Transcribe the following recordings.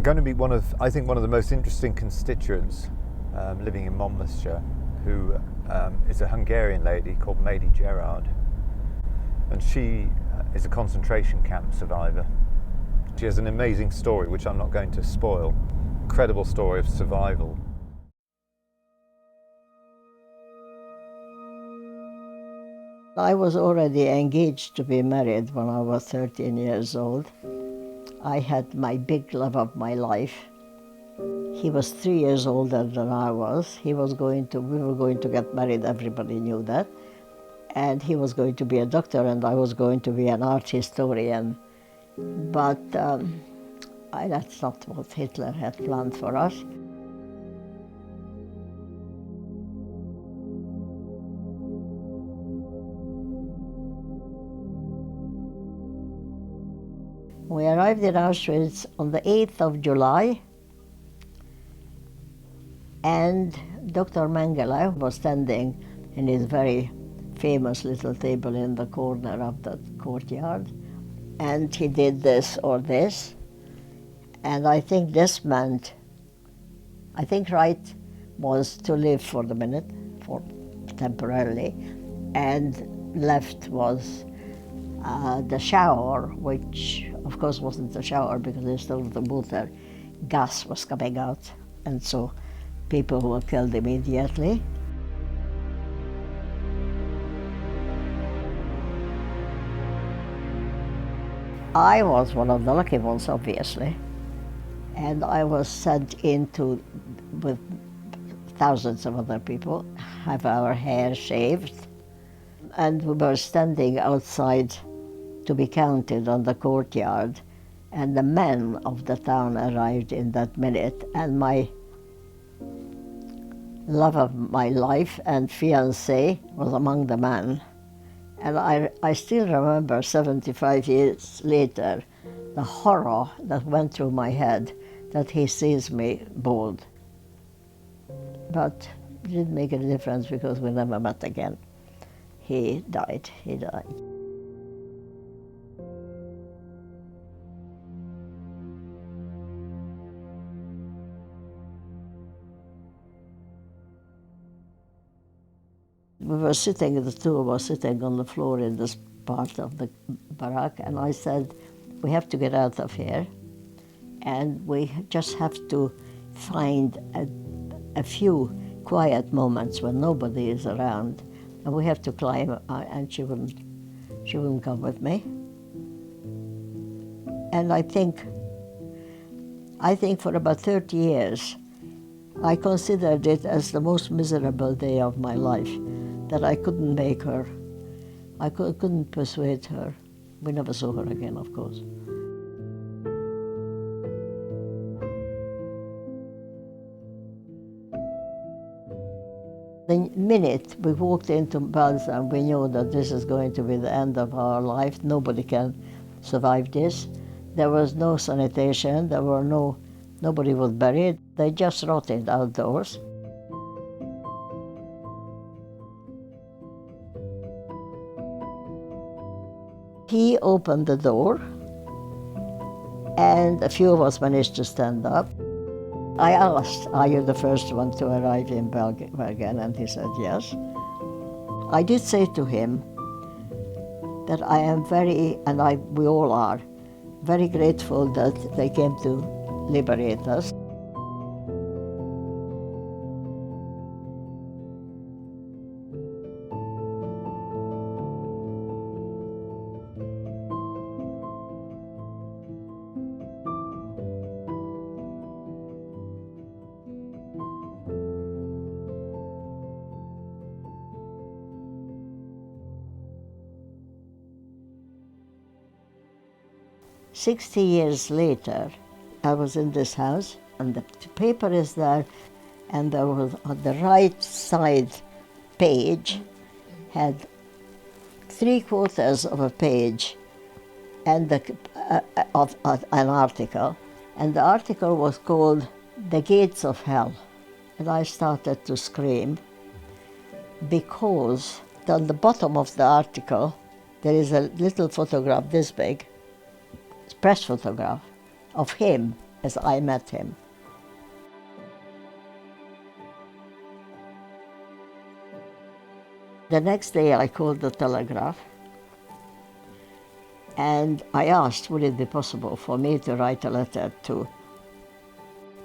I'm going to meet I think one of the most interesting constituents living in Monmouthshire, who is a Hungarian lady called Mady Gerrard, and she is a concentration camp survivor. She has an amazing story, which I'm not going to spoil. Incredible story of survival. I was already engaged to be married when I was 13 years old. I had my big love of my life. He was 3 years older than I was. We were going to get married, everybody knew that. And he was going to be a doctor and I was going to be an art historian. But that's not what Hitler had planned for us. We arrived in Auschwitz on the 8th of July, and Dr. Mengele was standing in his very famous little table in the corner of the courtyard, and he did this or this, and I think this meant, right was to live for the minute, for temporarily, and left was the shower, which of course wasn't the shower because instead of the water, gas was coming out, and so people were killed immediately. I was one of the lucky ones, obviously, and I was sent with thousands of other people, have our hair shaved, and we were standing outside to be counted on the courtyard, and the men of the town arrived in that minute, and my love of my life and fiancé was among the men. And I still remember 75 years later the horror that went through my head that he sees me bald. But it didn't make any difference because we never met again. He died. We were sitting, the two of us sitting on the floor in this part of the barrack, and I said, we have to get out of here, and we just have to find a few quiet moments when nobody is around, and we have to climb, and she wouldn't come with me. And I think for about 30 years, I considered it as the most miserable day of my life, that I couldn't make her. I couldn't persuade her. We never saw her again, of course. The minute we walked into Belsen, we knew that this is going to be the end of our life. Nobody can survive this. There was no sanitation. Nobody was buried. They just rotted outdoors. He opened the door, and a few of us managed to stand up. I asked, are you the first one to arrive in Bergen? And he said yes. I did say to him that I am we all are, very grateful that they came to liberate us. "60 years later, I was in this house, and the paper is there, and there was on the right side page had 3/4 of a page and of an article, and the article was called "The Gates of Hell." And I started to scream because on the bottom of the article there is a little photograph this big, press photograph of him as I met him. The next day I called the telegraph and I asked would it be possible for me to write a letter to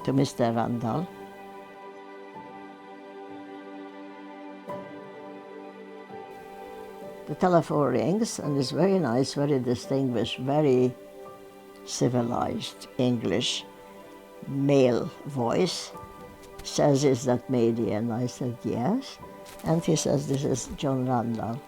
Mr. Randall. The telephone rings and it's very nice, very distinguished, very civilized English male voice. Says, "Is that Mady?" And I said, "Yes." And he says, "This is John Randall."